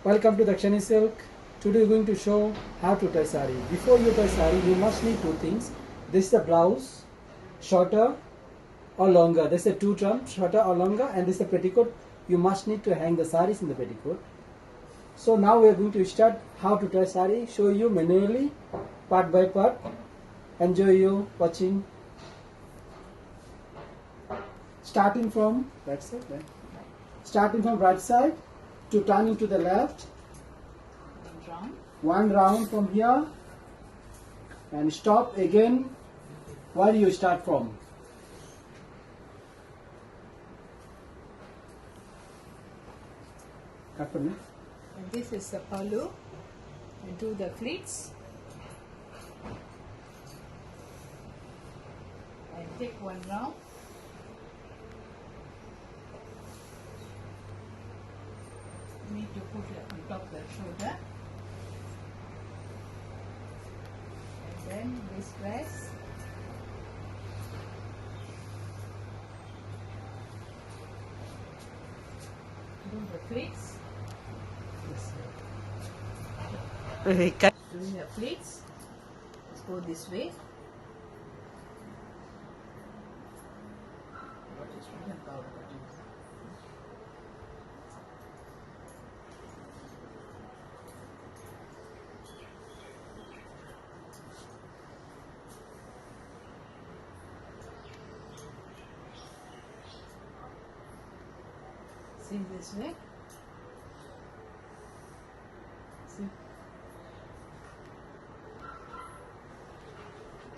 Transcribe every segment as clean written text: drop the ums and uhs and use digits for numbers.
Welcome to the Shani Silk. Today we're going to show how to tie saree. Before you tie saree, you must need two things. This is the blouse, shorter or longer. This is the two terms, shorter or longer, and this is the petticoat. You must need to hang the sarees in the petticoat. So now we are going to start how to tie saree. Show you manually, part by part. Enjoy you watching. Starting from right side, right? Starting from right side to turning to the left. One round from here and stop again where you start from. And this is the pallu. We do the pleats. And take one round. You need to put it on top of the shoulder. And then this dress. Do the pleats. Doing the pleats. Let's go this way. See this way. See.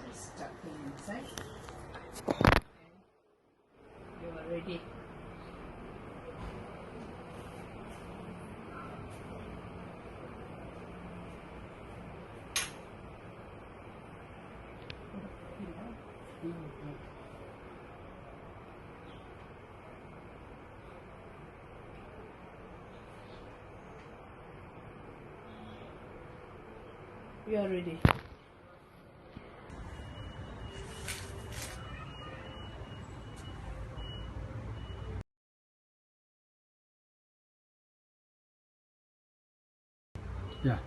Just tuck it inside. Okay. You are ready. You are ready. Yeah.